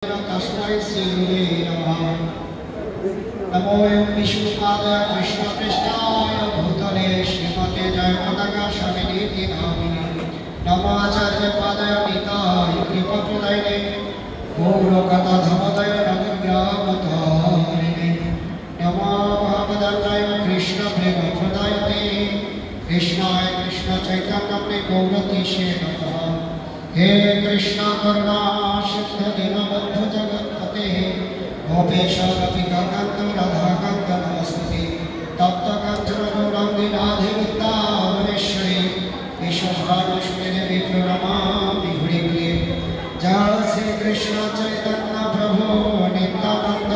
तस्मै श्रीगुरुवे नमः। नमो विष्णुपादाय कृष्णकृष्णाय भूतले श्रीमते जयपताकाशामिनीति नामिने नमाचार्यपादाय निताय कृपाप्रदायिने गौरकथाधमोदय नमोग्रामतारिणे नमो भगवद्गीताय कृष्णप्रेमप्रदायते कृष्णाय कृष्णचैतन्यप्रे गौरतीशे नमः। हे कृष्ण करुणा सिंधु दीनबंधु जगत्पते गोपेश गोपिकाकांत राधाकांत नमस्ते तप्त कांचन गौरांगी राधे वृंदावनेश्वरी विश्वभानुष्मे देवी प्रणमामि हरि प्रिये। जय श्री कृष्ण चैतन्य प्रभु नित्यानंद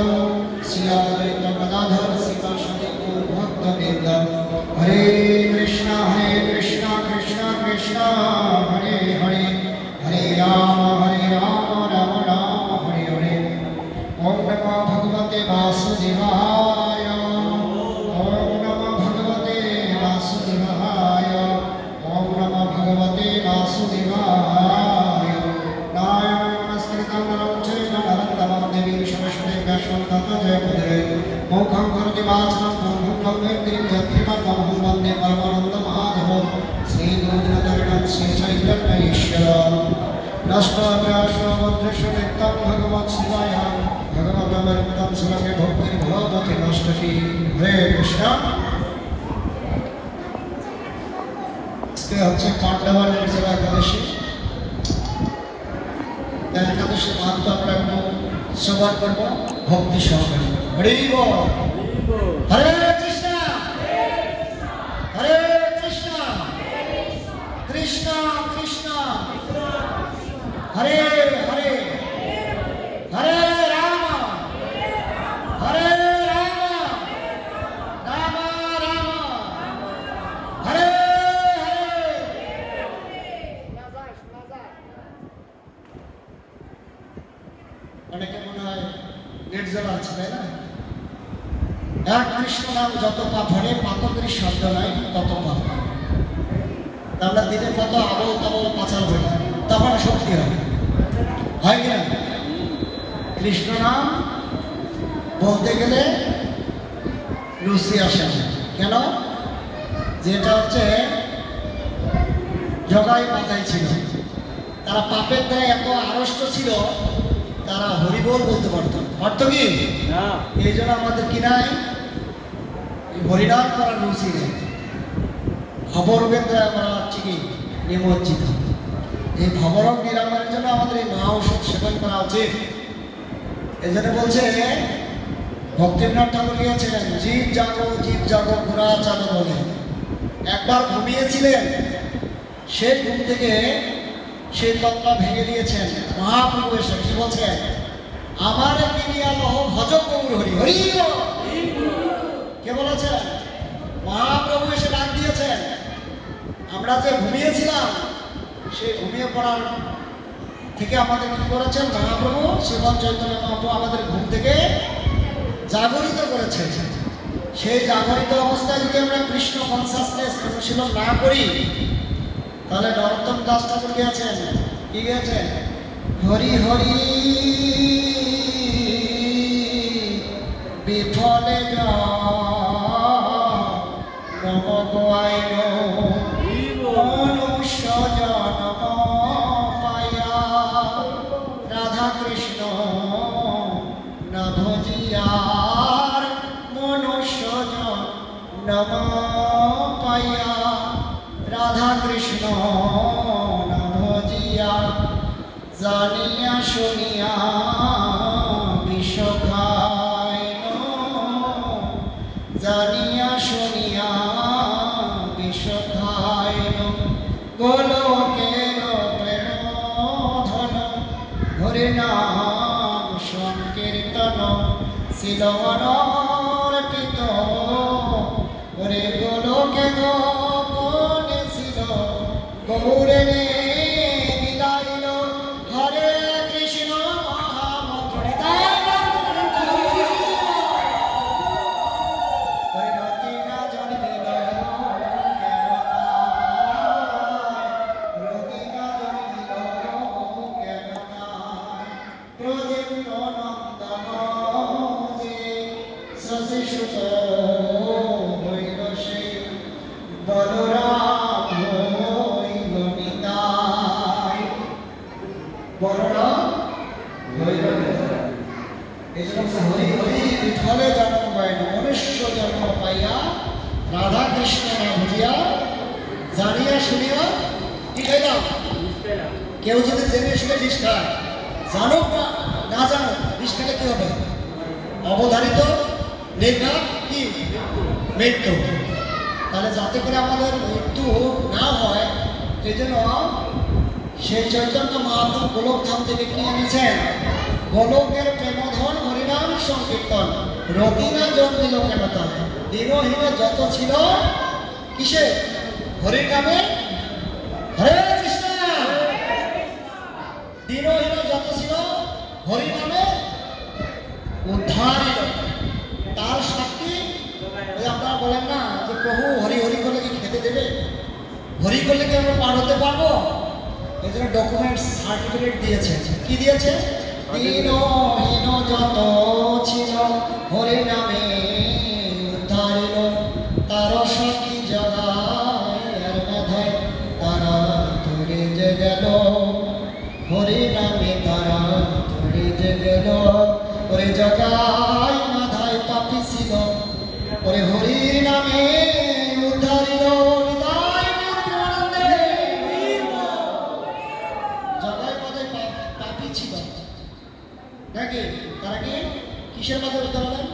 श्री अद्वैत गदाधर शिवासादि गौर भक्तवृंद। हरे कृष्ण कृष्ण कृष्ण हरे हरे हरे राम राम राम हरे हरे। ओम नमो भगवते वासुदेवाय ओम नमो भगवते वासुदेवाय ओम नमो भगवते वासुदेवाय। नारायणं नमस्कृतं नरं चैव नरोत्तमं देवीं सरस्वतीं व्यासं ततो जयमुदीरये। मोक्षं करोति वाचनं ब्रह्मं वेद्यं वन्दे परमानन्दमाधवं श्रीगुरुनाथं श्रीचैतन्यईश्वरम्। नष्टाभ्यासमदृशनित्यं भगवत्शिवाय भगवदमृतं सुरमे भक्तिर्भवति नष्टति। हरे कृष्ण। হচ্ছে পাণ্ডবা নির্জলা একাদশী। একাদশী মাহাত্ম্য আমরা একটু শ্রবণ করব ভক্তি সহকারে। হরি বল। হরে কৃষ্ণ হরে কৃষ্ণ কৃষ্ণ কৃষ্ণ हरे हरे हरे राम हरे राम राम राम हरे हरे। অনেকে মনে হয় নির্জলা আছে তাই না? এক কৃষ্ণ নাম যত পাপ হরে পাতকের শব্দ নাই তত পাপ। আমরা দিনে কত আবল তাবল পাচার হই তখন শক্তি হয় হয় কিনা? কৃষ্ণ নাম বলতে গেলে রুচি আসে না কেন? যেটা হচ্ছে জগাই মাথায় ছিল, তারা পাপের দ্বারা এত আড়ষ্ট ছিল তারা হরিবোল বলতে পারত পারত কি? এই জন্য আমাদের কি নাই হরিনাম করার রুচি নেই। খবরবের দ্বারা আমরা ঠিকই নিমজ্জিত। এই ভবরোগ নিরাময়ের জন্য আমাদের এই মহা ঔষধ সেবন করা উচিত। এই জন্য বলছে ভক্তিনাথ ঠাকুর গিয়েছিলেন জীব জাগো ঘোড়া চাঁদো বলে। একবার ঘুমিয়েছিলেন, সেই ঘুম থেকে সেই তত্ত্ব ভেঙে দিয়েছেন মহাপ্রভু এসে কি বলছেন? আমার কিনিয়া লহ ভজ গৌর হরি হরি। কে বলেছেন? মহাপ্রভু এসে ডাক দিয়েছেন। আমরা যে ঘুমিয়েছিলাম সেই ঘুমিয়ে পড়ার থেকে আমাদের কি করেছেন মহাপ্রভু শ্রীমন চৈতন্য মহাপ্রভু আমাদের ঘুম থেকে জাগরিত করেছেন। সেই জাগরিত অবস্থায় যদি আমরা কৃষ্ণ কনসাসনেস অনুশীলন না করি তাহলে নরোত্তম দাস ঠাকুর গিয়েছেন কি গিয়েছেন? হরি হরি বিফলে নম গোয়াই মনুষ্য জন্ম পায়া রাধা কৃষ্ণ না ভজিয়ার মনুষ্য জন্ম পায়া রাধা কৃষ্ণ না ভজিয়া জানিয়া শুনিয়া বিষ খায় জানিয়া শুনিয়া বিষ খায় গোলকের প্রেম ধন হরি নাম সংকীর্তন শিলমর্পিত হরে গোলকে গোপনে ছিল গৌরে বিদাইল হরে কৃষ্ণ মহামন্ত্র। প্রদীপ নন্দন যে শশী সুত হইল সেই বলরাম হইল নিতাই। বলরাম হইল এই জন্য হরি হরি বিঠলে জন্ম পাইল, মনুষ্য জন্ম পাইয়া রাধা কৃষ্ণ না ভুলিয়া জানিয়া শুনিয়া কি খাইলাম। কেউ যদি জেনে শুনে বিষ খায়, জানুক বা না জানুক, বিষ খেলে কি হবে? অবধারিত নির্ঘাত কি মৃত্যু। তাহলে যাতে করে আমাদের মৃত্যু না হয়, এই জন্য সেই চৈতন্য মহাপ্রভু গোলকধাম থেকে কি এনেছেন? গোলকের প্রেমধন হরিনাম সংকীর্তন, রতিনা জন্মিল কেন তার দিনহীন যত ছিল কিসে? হরিনামে। হরে কৃষ্ণ। দিনহীন যত ছিল হরিনামে উদ্ধারিত। তার শক্তি ওই আপনারা বলেন না যে প্রভু হরি হরি করলে কি খেতে দেবে? হরি করলে কি আমরা পার হতে পারবো? এই জন্য ডকুমেন্টস সার্টিফিকেট দিয়েছে। কি দিয়েছে? দিনহীন যত ছিল হরি নামে উদ্ধারিল, তার সাক্ষী জগায় মাধায় তারা ধরে যে গেল, হরি নামে তারা ধরে যে গেল। ওরে জগায় মাধায় পাপি ছিল, ওরে হরি নামে উদ্ধারিল। জগায় মাধায় পাপি ছিল নাকি? তারা কি কিসের মাঝে উদ্ধার হলেন?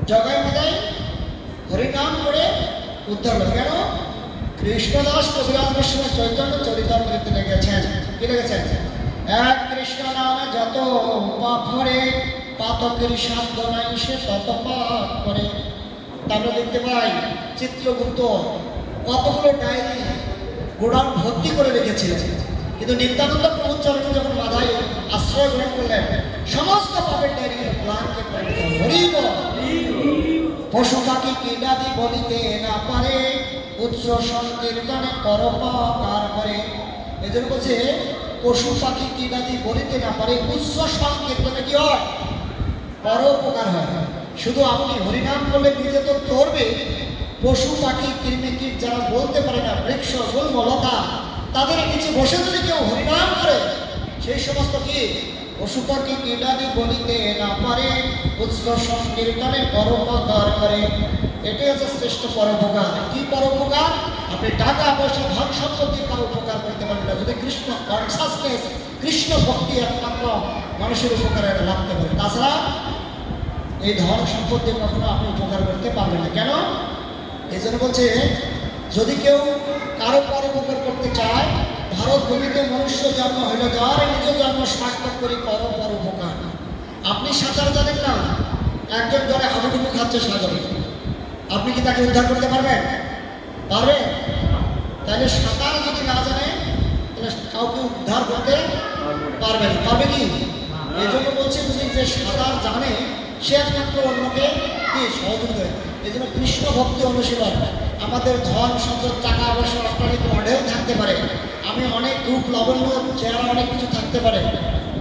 জগায় মাধায় হরিনাম করে উদ্ধার হলেন। কেন? কৃষ্ণদাস কবিরাজ গোস্বামী চৈতন্য চরিতামৃতে লিখেছেন। কি লিখেছেন? এক কৃষ্ণ নামে যত পাপ করে, পাতকের সাধ্য নাই সে তত পাপ করে। আমরা দেখতে পাই চিত্রগুপ্ত কতগুলো ডায়েরি গোডাউন ভর্তি করে রেখেছিলেন, কিন্তু নিত্যানন্দ প্রভু চরণে যখন মাধায় আশ্রয় গ্রহণ করলেন, সমস্ত পাপের ডায়েরি প্লানকে করে হরিব। পশু পাখি কীটাদি বলিতে না পারে, উৎস সংকীর্তনে করোপকার করে। এই জন্য বলছে পশু পাখি কীটাদি বলিতে না পারে, উৎস সংকীর্তনে কি হয়? পরোপকার হয়। শুধু আপনি হরিনাম করলে নিজে তো করবে, পশু পাখি কৃমিকীট যারা বলতে পারে না, বৃক্ষ গুল্ম লতা, তাদের নিচে বসে যদি কেউ হরিনাম করে, সেই সমস্ত কি পশু পাখি কীটাদি বলিতে না পারে, উৎস সংকীর্তনে পরোপকার করে। এটাই হচ্ছে শ্রেষ্ঠ পরোপকার। কি পরোপকার? আপনি টাকা পয়সা ধন সম্পত্তি কারো উপকার করতে পারবেন না, যদি কৃষ্ণ কনসাসনেস, কৃষ্ণ ভক্তি একমাত্র মানুষের উপকারে লাগতে পারে। তাছাড়া এই ধন সম্পত্তি কখনো আপনি উপকার করতে পারবেন না। কেন? এই জন্য বলছে যদি কেউ কারো পরোপকার করতে চায়, ভারত ভূমিতে মনুষ্য জন্ম হইল, যার নিজ জন্ম সার্থক করি কর পরোপকার। আপনি সাঁতার জানেন না, একজন জলে হাবুডুবু খাচ্ছে সাগরে, আপনি কি তাকে উদ্ধার করতে পারবেন? পারবেন? তাহলে সাঁতার যদি না জানে তাহলে কাউকে উদ্ধার করতে পারবেন? পারবে কি? এই জন্য বলছে যদি যে সাঁতার জানে সে একমাত্র অন্যকে কি সহযোগিতা। এই জন্য কৃষ্ণ ভক্তি অনুশীলন। আমাদের ধন সম্পদ টাকা পয়সা অর্থনৈতিক মডেল থাকতে পারে, আমি অনেক রূপ লাবণ্য চেহারা অনেক কিছু থাকতে পারে,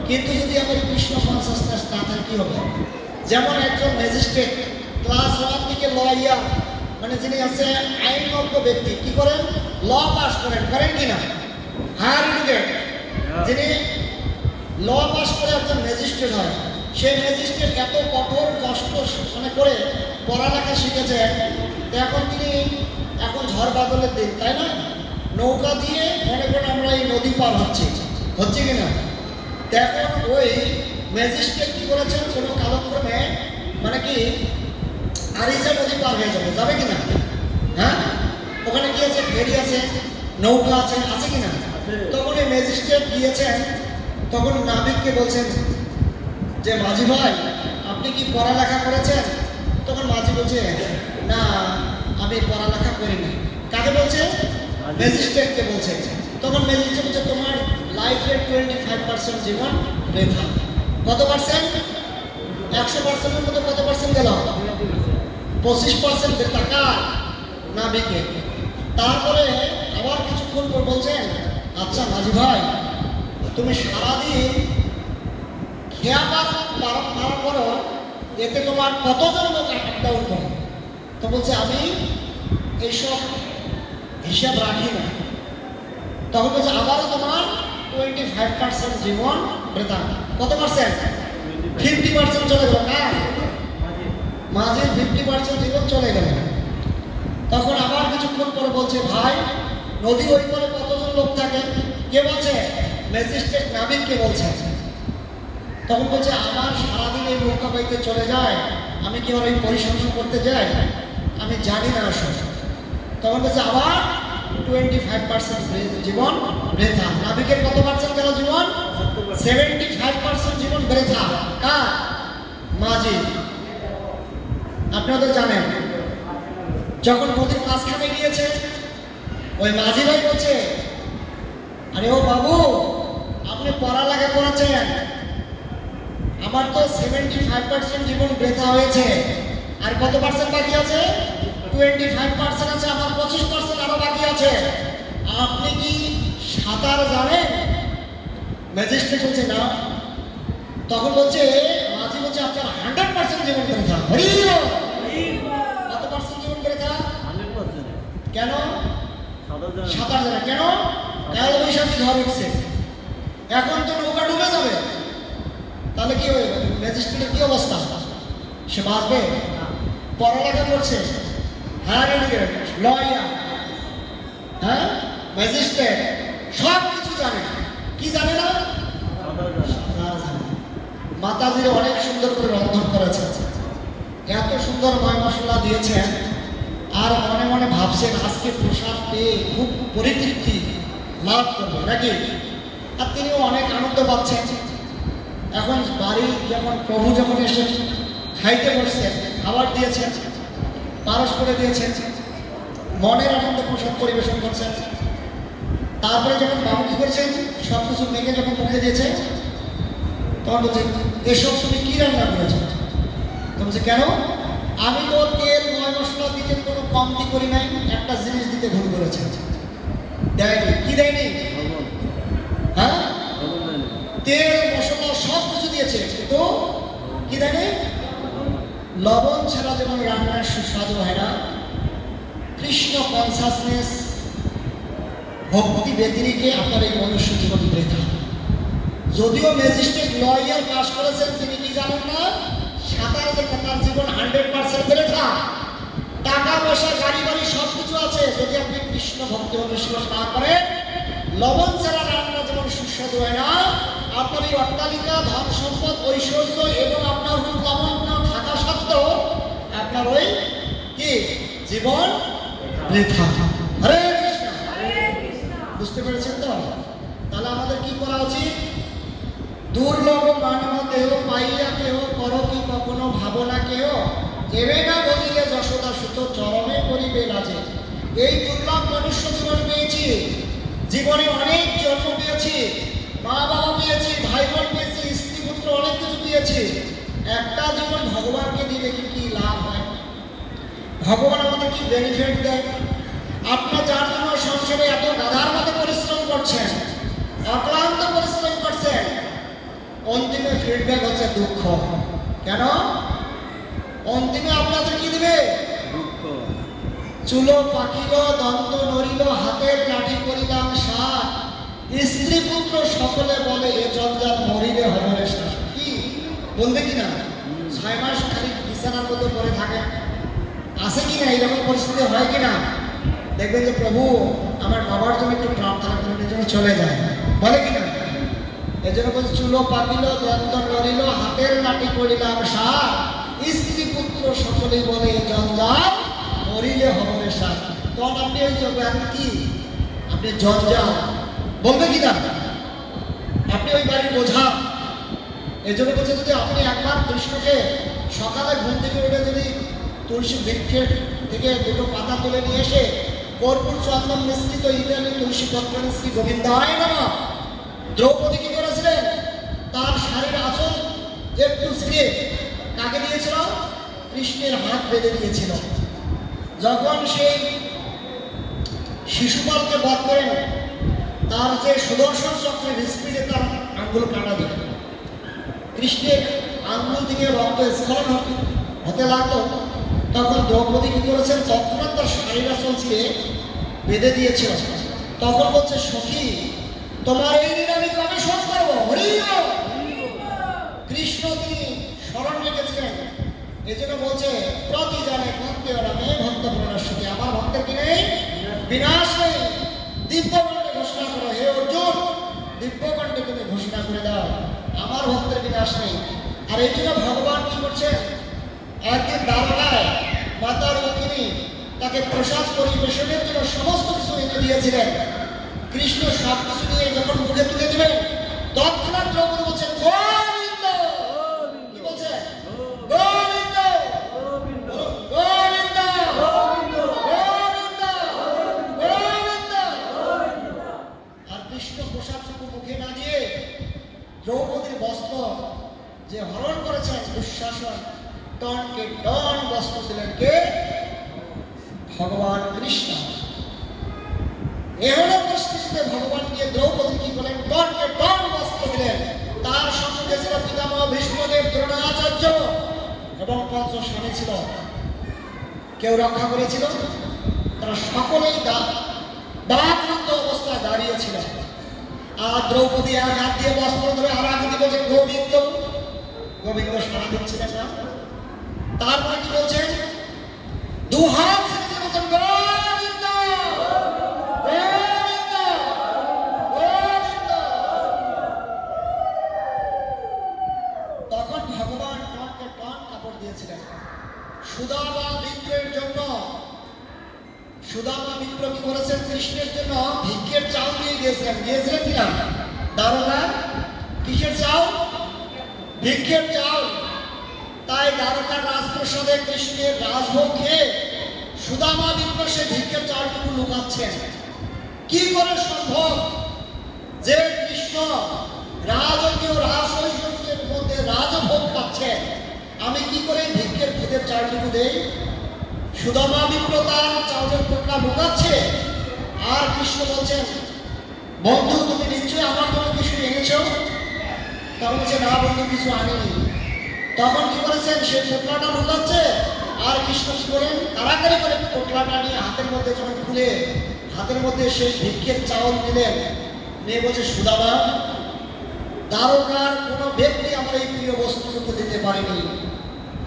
কিন্তু যদি আমার কৃষ্ণ কনসাসনেস না থাকে কি হবে? যেমন একজন ম্যাজিস্ট্রেট ক্লাস 1 থেকে লয়ার, মানে যিনি আছে আইনজ্ঞ ব্যক্তি, কি করেন? ল পাস করেন, করেন কিনা? হায়ার এডুকেট, যিনি ল পাস করে একজন ম্যাজিস্ট্রেট হয়, সেই ম্যাজিস্ট্রেট এত কঠোর কষ্ট মানে করে পড়ালেখা শিখেছেন, এখন তিনি এখন ঝড় বাদলের দিন, তাই না? নৌকা দিয়ে মনে করেন আমরা এই নদী পার হচ্ছে কিনা? এখন ওই ম্যাজিস্ট্রেট কি করেছেন? কোনো কালক্রমে মানে কি আরিজা নদী পার হয়ে যাবে কিনা? হ্যাঁ, ওখানে কি আছে? ফেরি আছে, নৌকা আছে, আছে কিনা? তখন এই ম্যাজিস্ট্রেট গিয়েছেন, তখন নাবিককে বলছেন যে মাঝি ভাই আপনি কি পড়ালেখা করেছেন? তখন মাঝি বলছে না আমি পড়ালেখা করিনি। কাকে বলছে? ম্যাজিস্ট্রেটকে বলছে। তখন ম্যাজিস্ট্রেট বলছে তোমার লাইফের 25% জীবন বৃথা। কত পার্সেন্ট? 100%-এর মধ্যে কত পার্সেন্ট গেল? 25% টাকা নাবিকে। তারপরে আবার কিছুক্ষণ পর বলছেন আচ্ছা মাঝি ভাই তুমি সারাদিন খেয়া পারার পরও এতে তোমার কতজন লোক আপ ডাউন করে? তো বলছে আমি এইসব হিসাব রাখি না। তখন বলছে আবারও তোমার 25% জীবন বৃথা। কত পার্সেন্ট? 50% চলে গেল না, মাঝে 50% জীবন চলে গেল। তখন আবার কিছুক্ষণ পরে বলছে ভাই নদীর ওই পরে কতজন লোক থাকে? কে বলছে? ম্যাজিস্ট্রেট নাবিককে বলছে। তখন বলছে আমার সারাদিন এই নৌকা বাইতে চলে যায়, আমি কি ওই পরিসংখ্যান করতে যাই, আমি জানি না আসলে। তখন বলছে আবার 25% জীবন বৃথা। নাবিকের কত পার্সেন্ট গেল জীবন? 75% জীবন বৃথা। কার? মাঝি। আপনারা তো জানেন যখন নদীর মাঝখানে গিয়েছে ওই মাঝি ভাই বলছে আরে ও বাবু আপনি পড়ালেখা করেছেন, আমার তো 75% জীবন বৃথা হয়েছে, আর কত পার্সেন্ট বাকি আছে? 25% আছে, আমার 25% আরো বাকি আছে, আপনি কি সাঁতার জানেন? ম্যাজিস্ট্রেট বলছে না। তখন বলছে মাঝি বলছে আপনার 100% জীবন বৃথা। কত পার্সেন্ট জীবন বৃথা? 100%। কেন? সাঁতার জানে। কেন? কাল বৈশাখী ঝড় উঠছে, এখন তো নৌকা ডুবে যাবে, তাহলে কি হবে? ম্যাজিস্ট্রেটের কি অবস্থা? সে বাঁচবে? পড়ালেখা করছে, হায়ার এডুকেটেড, লয়ার, হ্যাঁ, ম্যাজিস্ট্রেট, সব কিছু জানে। কি জানে না? মাতাজির অনেক সুন্দর করে রন্ধন করেছে, এত সুন্দর ময় মশলা দিয়েছেন, আর মনে মনে ভাবছেন আজকে প্রসাদ পেয়ে খুব পরিতৃপ্তি লাভ করবে নাকি। আর তিনিও অনেক আনন্দ পাচ্ছেন। এখন বাড়ি যখন প্রভু যখন এসে খাইতে বসছেন, খাবার দিয়েছেন, পারস করে দিয়েছেন, মনের আনন্দে প্রসাদ পরিবেশন করছেন। তারপরে যখন বাবু কি করেছেন, সব কিছু মেখে যখন মুখে দিয়েছে, তখন বলছে এসব তুমি কি রান্না করেছো? তো বলছে কেন? আমি তো তেল ময় মশলা দিতে কোনো কমতি করি নাই, একটা জিনিস দিতে ভুল করেছে। দেয়নি। কি দেয়নি? হ্যাঁ, তেল মশলা সব কিছু দিয়েছে, কিন্তু কি দেয়নি? লবণ ছাড়া যেমন রান্নার সুস্বাদু হয় না, কৃষ্ণ কনসাসনেস ভক্তি ব্যতিরিকে আপনার এই মনুষ্য জীবন বৃথা। যদিও ম্যাজিস্ট্রেট লয়ার পাস করেছেন, তিনি কি জানেন না সাঁতার দেখে তার জীবন 100% বৃথা। টাকা পয়সা গাড়ি বাড়ি সব কিছু আছে, যদি আপনি কৃষ্ণ ভক্তি অনুশীলন না করেন, লবণ ছাড়া রান্না যেমন সুস্বাদু হয় না, আপনার এই অট্টালিকা, ধন সম্পদ, ঐশ্বর্য এবং আপনার রূপ লাবণ্য থাকা সত্ত্বেও আপনার ওই কি জীবন বৃথা। হরে কৃষ্ণ। বুঝতে পেরেছেন তো? তাহলে আমাদের কি করা উচিত? দুর্লভ মানব দেহ পাইয়া কেহ, কর কি কখনো ভাবনা কেহ, এবে না বলিলে যশোদা সুত চরমে করিবে রাজে। এই দুর্লভ মনুষ্য জীবন পেয়েছি, জীবনে অনেক জন্ম পেয়েছি, মা বাবা পেয়েছি, ভাই বোন পেয়েছি, স্ত্রী পুত্র অনেক কিছু পেয়েছি। একটা জীবন ভগবানকে দিলে কি লাভ হয়? ভগবান আমাদের কি বেনিফিট দেয়? আপনার যার জন্য সংসারে এত গাধার মতো পরিশ্রম করছেন, অক্লান্ত পরিশ্রম করছেন, অন্তিমে ফিডব্যাক হচ্ছে দুঃখ। কেন? অন্তিমে আপনাদের কি দিবে? দুঃখ। চুলো পাকিল, দন্ত নড়িল, হাতের লাঠি করিলাম সাত, স্ত্রী পুত্র সকলে বলে এ জঞ্জাল মরিলে হবে রে শ্বাস। কি বলবে কিনা? 6 মাস খালি বিছানার মধ্যে পড়ে থাকে, আছে কিনা? এইরকম পরিস্থিতি হয় কিনা? দেখবেন যে প্রভু আমার বাবার জন্য একটু প্রার্থনা করার জন্য চলে যায়, বলে কিনা? এই জন্য বলছে চুলো পাকিল, দন্ত নড়িল, হাতের লাঠি করিলাম সাত, স্ত্রী পুত্র সকলেই বলে এ জঞ্জাল মরিলে হবে সাত। তখন আপনি ওই কি আপনি জঞ্জাল বলবে কিনা? আপনি ওই বাড়ির বোঝা। এই জন্য বলছে যদি আপনি একবার কৃষ্ণকে সকালে ঘুম থেকে উঠে যদি তুলসী বৃক্ষের থেকে দুটো পাতা তুলে নিয়ে এসে কর্পূর চন্দন মিশ্রিত ইতালি তুলসী পত্র শ্রী গোবিন্দায় নমঃ। দ্রৌপদী কি করেছিলেন? তার শাড়ির আঁচল একটু ছিঁড়ে কাকে দিয়েছিল? কৃষ্ণের হাত বেঁধে দিয়েছিল। যখন সেই শিশুপালকে বধ করেন, তার যে সুদর্শন চক্রের স্পিডে তার আঙ্গুল কাটা দিল। কৃষ্ণের আঙ্গুল থেকে রক্ত স্খলন হতে লাগলো, তখন দ্রৌপদী কি করেছেন, তৎক্ষণাৎ তার শাড়ির আঁচল ছিঁড়ে বেঁধে দিয়েছিল। তখন বলছে, সখী তোমার এই দিন আমি কবে শোধ করবো? কৃষ্ণ তিনি স্মরণ রেখেছিলেন, এই জন্য বলছে প্রতি জানে ভক্তি নামে ভক্ত প্রণাশী, আমার ভক্তের কি নেই? বিনাশ নেই। দিব্যকণ্ঠে ঘোষণা করো, হে অর্জুন, দিব্যকণ্ঠে তুমি ঘোষণা করে দাও আমার ভক্তের বিনাশ নেই। আর এই জন্য ভগবান কি করছেন, একদিন দ্বারকায় মাতা রুক্মিণী তাকে প্রসাদ পরিবেশনের জন্য সমস্ত কিছু এনে দিয়েছিলেন। কৃষ্ণ সব কিছু নিয়ে যখন মুখে তুলে দিলেন, তৎক্ষণাৎ দ্রৌপদী বলছেন গোবিন্দ। কি বলছে? গোবিন্দ গোবিন্দ গোবিন্দ গোবিন্দ। আর কৃষ্ণ প্রসাদটুকু মুখে না দিয়ে দ্রৌপদীর বস্ত্র যে হরণ করেছেন দুঃশাসন, টনকে টন বস্ত্র দিলেন কে? ভগবান কৃষ্ণ। এহন পরিস্থিতিতে ভগবান গিয়ে দ্রৌপদী কি করলেন, টনকে টন বস্ত্র দিলেন। তার সঙ্গে ছিল পিতামহ ভীষ্মদেব, দ্রোণাচার্য এবং পঞ্চস্বামী ছিল। কেউ রক্ষা করেছিল? তারা সকলেই দাঁতরুদ্ধ অবস্থায় দাঁড়িয়েছিল। আর দ্রৌপদী এক হাত দিয়ে বস্ত্র ধরে আর এক হাতে বলছেন গোবিন্দ গোবিন্দ, সারা দিচ্ছিলেন না। তারপরে কি বলছেন, দু হাত ছেড়ে বলছেন গোবিন্দ গোবিন্দ গোবিন্দ। তখন ভগবান টনকে টন কাপড় দিয়েছিলেন সুদামা মিত্রের জন্য। সুদামা মিত্র কি করেছেন, কৃষ্ণের জন্য ভিক্ষের চাল দিয়ে গিয়েছিলেন। গিয়েছিলেন কিনা? দ্বারকা কিসের চাল? ভিক্ষের চাল। তাই দ্বারকার রাজপ্রসাদে কৃষ্ণের রাজভোগ খেয়ে সুদামা মিত্র সে ভিক্ষের চালটুকু লুকাচ্ছেন। কি করে সম্ভব যে কৃষ্ণ রাজকীয় রাজৈশ্বর্যের মধ্যে রাজভোগ পাচ্ছেন, আমি কি করে ভিক্ষের খুদের চালটুকু দেই? সুদামা মিত্র তার চাউলের টুকরা লুকাচ্ছে, আর কৃষ্ণ বলছেন বন্ধু তুমি নিশ্চয়ই আমার জন্য কিছু এনেছ। তখন বলছে না বন্ধু, কিছু আনেনি। তখন কি করেছেন, সে পোটলাটা লুকাচ্ছে, আর কৃষ্ণ কি করেন, তাড়াতাড়ি করে পোটলাটা নিয়ে হাতের মধ্যে যখন খুলে হাতের মধ্যে সেই ভিক্ষের চাউল দিলেন, নিয়ে বলছে সুদামা, দ্বারকার কোনো ব্যক্তি আমার এই প্রিয় বস্তুটুকু দিতে পারেনি।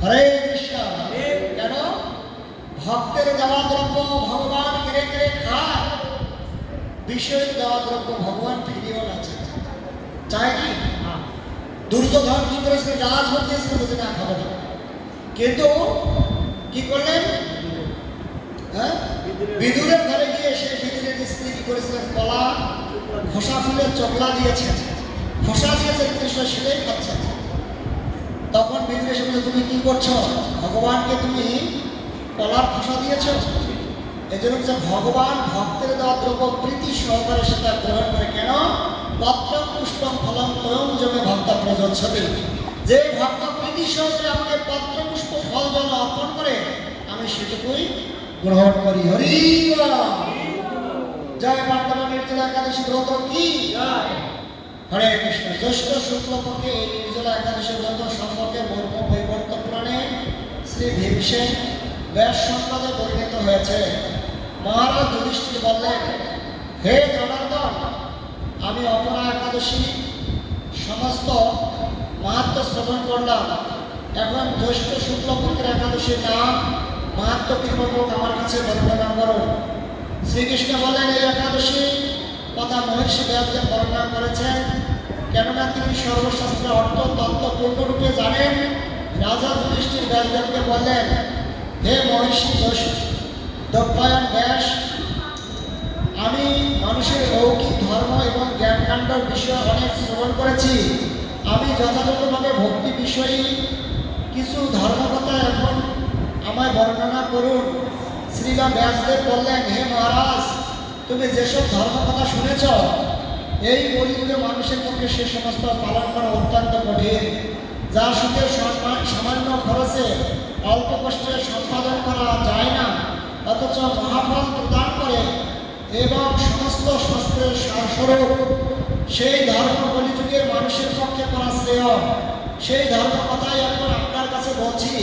হরে কৃষ্ণ। কেন? ভক্তের দেওয়া দ্রব্য ভগবান কেড়ে কেড়ে খায়, বিষয়ের দেওয়া দ্রব্য ভগবান ফিরিয়েও না চায় কি? দুর্যোধন কি করেছিলেন, রাজভোগ দিয়েছিলেন, বলছে না খাবো না। কিন্তু কি করলেন, হ্যাঁ, বিদুরের ঘরে গিয়ে সে বিদুরের স্ত্রী কি করেছিলেন, কলা খোসা ফুলের চকলা দিয়েছেন, খোসা দিয়েছেন, কৃষ্ণ সেটাই খাচ্ছেন। তখন বিদুর এসে বলছে তুমি কি করছো, ভগবানকে তুমি কলার খোসা দিয়েছ? এই জন্য ভগবান ভক্তের দেওয়া দ্রব্য প্রীতি সহকারে সেটা গ্রহণ করে। কেন? পত্রম পুষ্পম ফলম তয়ং জমে ভক্ত প্রযোজ্যতে। যে ভক্ত প্রীতি সহকারে আমাকে পত্র পুষ্প ফল জল অর্পণ করে, আমি সেটুকুই গ্রহণ করি। হরি জয়। বর্তমান নির্জলা একাদশী ব্রত কি? হরে কৃষ্ণ। জ্যৈষ্ঠ শুক্লপক্ষে এই নির্জলা একাদশী ব্রত সম্পর্কে বৈবর্ত পুরাণে শ্রী ভীমসেন ব্যাস সংবাদে বর্ণিত হয়েছে। মহারাজ যুধিষ্ঠির বললেন, হে জনার্দন, আমি অপরা একাদশী সমস্ত মাহাত্ম শ্রবণ করলাম। এখন জ্যৈষ্ঠ শুক্লপক্ষের একাদশীর নাম মাহাত্ম কীর্তন আমার কাছে বর্ণনা করো। শ্রীকৃষ্ণ বললেন, এই একাদশী কথা মহর্ষি ব্যাসদেব বর্ণনা করেছেন, কেননা তিনি সর্বশাস্ত্রের অর্থ তত্ত্ব পূর্ণরূপে জানেন। রাজা যুধিষ্ঠির ব্যাসদেবকে বললেন, হে মহর্ষি দক্ষায়ন ব্যাস, আমি মানুষের লৌকিক ধর্ম এবং জ্ঞানকাণ্ডর বিষয়ে অনেক শ্রবণ করেছি। আমি যথাযথভাবে ভক্তি বিষয়ী কিছু ধর্মকথা এখন আমায় বর্ণনা করুন। শ্রীলা ব্যাসদেব বললেন, হে মহারাজ, তুমি যেসব ধর্মকথা শুনেছ, এই কলিযুগে মানুষের পক্ষে সে সমস্ত পালন করা অত্যন্ত কঠিন, যা সুখে সামান্য খরচে অল্প কষ্টে সম্পাদন করা যায় না, অথচ মহাফল প্রদান করে এবং সমস্ত শাস্ত্রের সারস্বরূপ। সেই ধর্ম কলিযুগের মানুষের পক্ষে করা শ্রেয়। সেই ধর্ম কথাই এখন আপনার কাছে বলছি।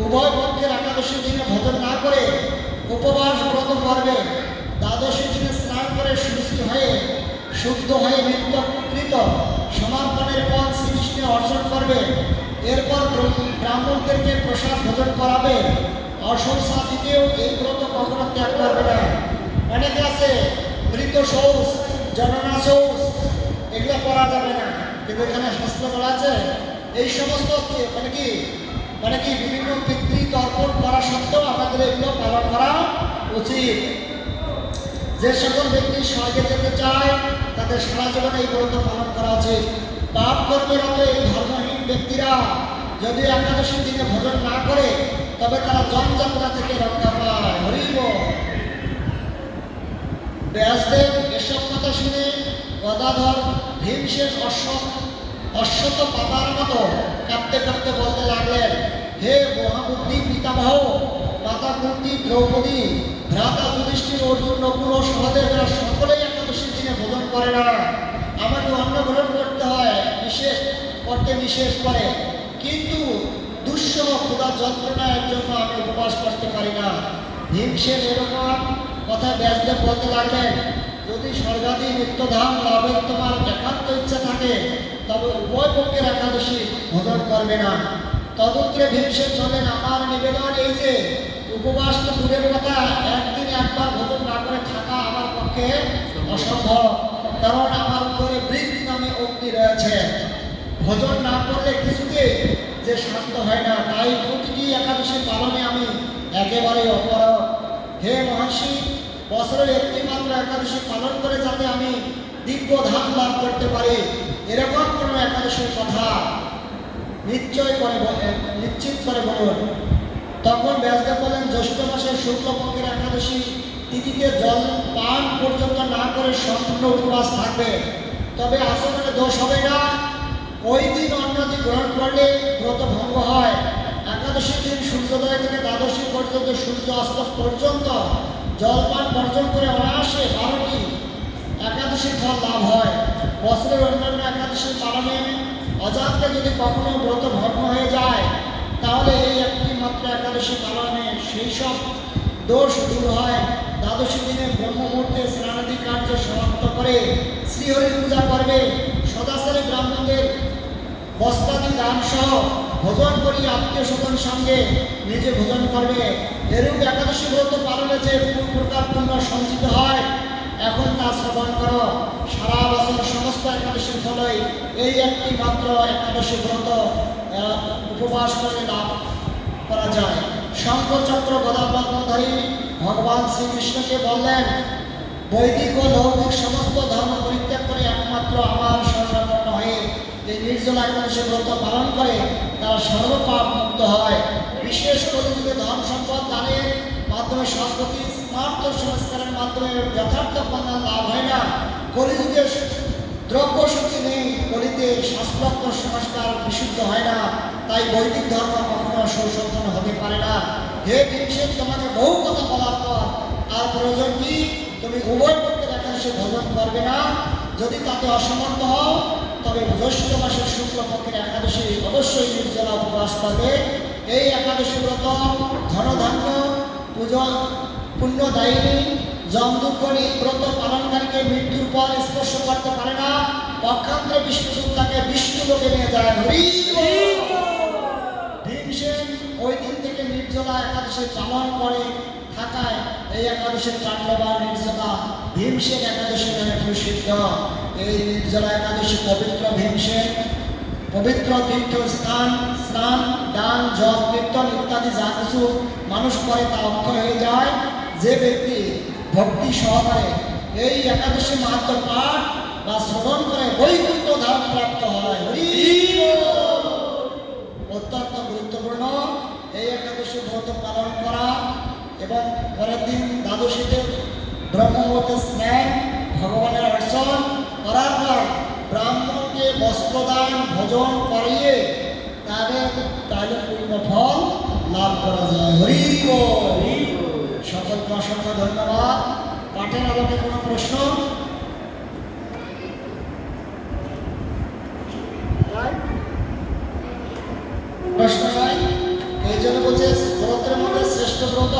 উভয় পক্ষের একাদশী দিনে ভোজন না করে উপবাস ব্রত করবে। দ্বাদশী দিনে স্নান করে শুদ্ধ হয়ে নিত্যকৃত সমর্পণের পর শ্রীকৃষ্ণে অর্জন করবে। এরপর ব্রাহ্মণদেরকে প্রসাদ ভোজন করাবে। অশৌচাদিতেও এই ব্রত কখনো ত্যাগ করবে না। অনেকে আছে মৃত শৌচ, জননা শৌচ, এগুলো করা যাবে না, কিন্তু এখানে শাস্ত্র বলা আছে এই সমস্ত মানে কি বিভিন্ন পিতৃ তর্পণ করা সত্ত্বেও আমাদের এগুলো পালন করা উচিত। যে সকল ব্যক্তি স্বর্গে যেতে চায় তাদের সারা জীবনে এই ব্রত পালন করা উচিত। পাপ কর্মরত এই ধর্মহীন ব্যক্তিরা যদি একাদশীর দিনে ভোজন না করে তবে তারা জনযাত্রা থেকে রক্ষা পায়। হরিব। ব্যাসদেব এসব কথা শুনে গদাধর ভীমসেন অশ্বত পাতার মতো কাঁপতে কাঁপতে বলতে লাগলেন, হে মহাবুদ্ধি পিতামহ, মাতা কুন্তি, দ্রৌপদী, ভ্রাতা যুধিষ্ঠির, অর্জুন, নকুল ও সহদেবরা সকলেই একাদশীর দিনে ভোজন করে না। আমাকে অন্ন গ্রহণ করতে হয়, নিষেধ করে, কিন্তু দুঃসহ ক্ষুধা যন্ত্রণার জন্য আমি উপবাস করতে পারি না। ভীমসেন এরকম কথা ব্যাসদেব বলতে লাগলেন, যদি স্বর্গাদি নিত্যধাম লাভের তোমার একান্ত ইচ্ছা থাকে তবে উভয় পক্ষের একাদশী ভোজন করবে না। তদুত্তরে ভীমসেন বলেন, আমার নিবেদন এই যে উপবাস তো দূরের কথা, একদিন একবার ভোজন না করে থাকা আমার পক্ষে অসম্ভব, কারণ আমার উপরে বৃত নামে অগ্নি রয়েছে। ভোজন না করলে কিছুতে যে শান্ত হয় না, তাই প্রতিটি একাদশী পালনে আমি একেবারে অপরাধ। হে মহর্ষি, বছরের একটি মাত্র একাদশী পালন করে যাতে আমি দিব্য ধাম লাভ করতে পারি, এরকম কোনো একাদশীর কথা নিশ্চিত করে বলুন। তখন ব্যাসদেব বলেন, জ্যৈষ্ঠ মাসের শুক্লপক্ষের একাদশী তিথিতে জল পান পর্যন্ত না করে সম্পূর্ণ উপবাস থাকবে, তবে আচরণে দোষ হবে না। ওই দিন অন্নটি গ্রহণ করলে ব্রত ভঙ্গ হয়। একাদশীর দিন সূর্যোদয় থেকে দ্বাদশী পর্যন্ত সূর্য অস্ত পর্যন্ত জলপান বর্জন করে অনায়াসে 12টি একাদশীর ফল লাভ হয়। বছরের অন্যান্য একাদশী পালনে অজান্তে যদি কখনো ব্রত ভগ্ন হয়ে যায় তাহলে এই একটি মাত্র একাদশী পালনে সেই সব দোষ দূর হয়। দ্বাদশী দিনে ব্রহ্ম মুহূর্তে স্নানাদি কার্য সমাপ্ত করে শ্রীহরির পূজা করবে। সদাচারী ব্রাহ্মণদের বস্ত্রাদি দান সহ ভোজন করি আত্মীয় স্বজন সঙ্গে নিজে ভোজন করবে। এরূপ একাদশী ব্রত পালনে যে প্রকার পুণ্য সঞ্চিত হয় এখন তা শ্রবণ করো। সারা বছর সমস্ত একাদশীর ফলেই এই একটি মাত্র একাদশী ব্রত উপবাস করে লাভ করা যায়। শঙ্খচক্র গদাপদ্মধারী ভগবান শ্রীকৃষ্ণকে বললেন, বৈদিক ও লৌকিক সমস্ত ধর্ম পরিত্যাগ করে একমাত্র আমার শরণাপন্ন হয়ে এই নির্জলা একাদশী ব্রত পালন করে তারা সর্বপাপ মুক্ত হয়। বিশেষ করে যদি ধন সম্পদ দানের মাধ্যমে সদ্গতি স্মার্ত সংস্কারের মাধ্যমে যথার্থ কল্যাণ লাভ হয় না। কলিযুগে দ্রব্য শক্তি নেই, কলিতে শাস্ত্রোক্ত সংস্কার বিশুদ্ধ হয় না, তাই বৈদিক ধর্ম কখনো সুসম্পন্ন হতে পারে না। হে ভীমসেন, তোমাকে বহু কথা বলার পর আর প্রয়োজন কি? তুমি উভয় পক্ষের একাদশী ভোজন করবে না। যদি তাতে অসমর্থ হও তবে জ্যৈষ্ঠ মাসের শুক্লপক্ষের একাদশী অবশ্যই নির্জলা উপবাস করবে। এই একাদশী ব্রত ধনধান্য পূজন পুণ্যদায়িনী, যমদুঃখনী ব্রত পালনকারীকে মৃত্যুর পর স্পর্শ করতে পারে না। পক্ষান্তরে বিষ্ণুদূত তাকে বিষ্ণু লোকে নিয়ে যায়। ভীমসেন ওই দিন থেকে নির্জলা একাদশী পালন করে থাকায় এই একাদশীর চাণ্ডবা নির্জলা ভীমসেন একাদশী নামে প্রসিদ্ধ। এই নির্জলা একাদশী পবিত্র ভীমসেন পবিত্র তীর্থ স্নান দান জপ কীর্তন ইত্যাদি যা কিছু মানুষ করে তা অক্ষয় হয়ে যায়। যে ব্যক্তি ভক্তি সহকারে এই একাদশী মাহাত্ম পাঠ বা শ্রবণ করে বৈকুণ্ঠ ধাম প্রাপ্ত হয়। অত্যন্ত গুরুত্বপূর্ণ এই একাদশী ব্রত পালন করা এবং পরের দিন দ্বাদশীতে ব্রহ্মমুহূর্তে স্নান ভগবানের অর্চন করার পর ব্রাহ্মণকে বস্ত্রদান ভোজন করিয়ে তাদের পূর্ণ ফল লাভ করা যায়। হরি সকলকে অসংখ্য ধন্যবাদ। পাঠের আলোকে কোনো প্রশ্ন?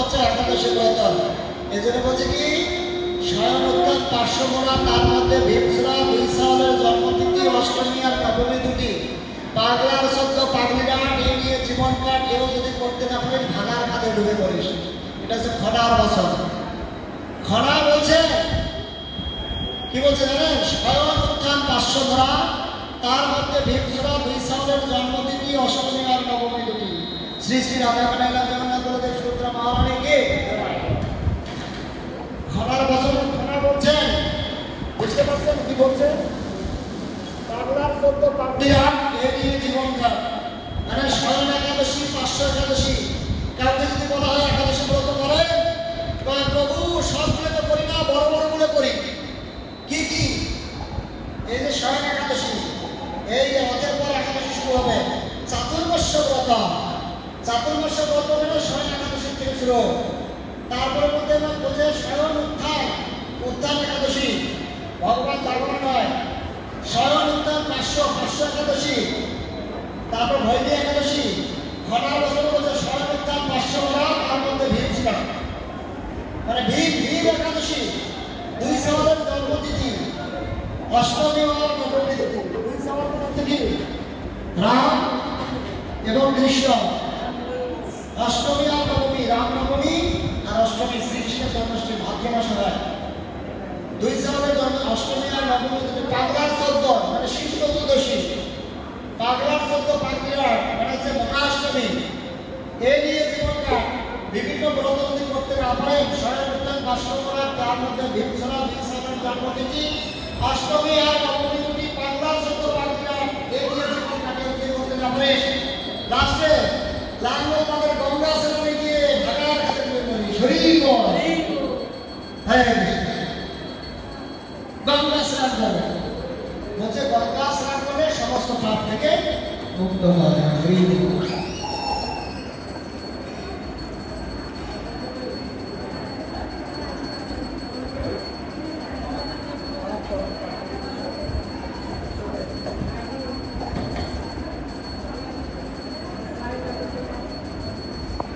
হচ্ছে একাদশী ব্রত। এই জন্য বলছে কি স্বয়ং উত্থান 500 মোড়া, তার মধ্যে ভীমসরা 2 সালের জন্মতিথি, অষ্টমী আর নবমী দুটি। পাগলার শব্দ পাগলিরা এই নিয়ে জীবন কাট, কেউ যদি করতে না পারে ভাঙার খাতে ডুবে পড়িস। এটা হচ্ছে খনার বছর। খনা বলছে কি বলছে জানেন? স্বয়ং উত্থান 500 মোড়া, তার মধ্যে ভীমসরা 2 সালের জন্মতিথি, অষ্টমী আর নবমী দুটি। শ্রী শ্রী রাধা কানাইলা জগন্নাথ বলদেব সুভদ্রা মহারানীকে খনার বছর খনা বলছেন। বুঝতে পারছেন কি বলছে? পাগলার শব্দ পাগলিরা এই নিয়ে জীবন কাট, মানে স্বয়ং একাদশী 500 একাদশী। কাউকে যদি বলা হয় একাদশী ব্রত করে, প্রভু সবগুলো তো করি না, বড় বড় গুলো করি। কি কি? এই যে স্বয়ং একাদশী, এই রথের পর একাদশী শুরু হবে চাতুর্মাস্য ব্রত। চাতুর্মাস্য ব্রত মানে স্বয়ং একাদশী থেকে শুরু। তারপরে বলতে বলছে স্বয়ং উত্থান, উত্থান একাদশী। ভগবান জাগরণ নয়, স্বয়ং উত্থান 500 একাদশী। তারপর ভৈরী একাদশী। খনার বছর বলছে স্বয়ং উত্থান 500 মোড়া, তার মধ্যে ভীমসরা, মানে ভীম একাদশী, 2 সালের জন্মতিথি, অষ্টমী আর নবমী তিথি। 2 সালের মধ্যে কি রাম এবং কৃষ্ণ, অষ্টমী আর নবমী, রাম নবমী আর অষ্টমী শ্রীকৃষ্ণের জন্মাষ্টমী ভাদ্র মাসে হয়। 2 সালের জন্ম, অষ্টমী আর নবমী তিথি। পাগলার চোদ্দ মানে শিব চতুর্দশী। পাগলার চোদ্দ পাগলিরা মানে হচ্ছে মহাষ্টমী। এই নিয়ে জীবন কাট। বিভিন্ন ব্রত যদি করতে না পারে, স্বয়ং উত্থান 500 মোড়া, তার মধ্যে ভীমসরা 2 সালের জন্মতিথি, অষ্টমী আর নবমী দুটি। পাগলার চোদ্দ পাগলিরা এই নিয়ে জীবন কাটে যদি করতে না পারে, লাস্টে লাগলো তাদের গঙ্গা স্নানে গিয়ে ভাগার খাতে পড়ি। শরীর হ্যাঁ, গঙ্গা স্নান করে বলছে, গঙ্গা স্নান করলে সমস্ত পাপ থেকে মুক্ত হয়।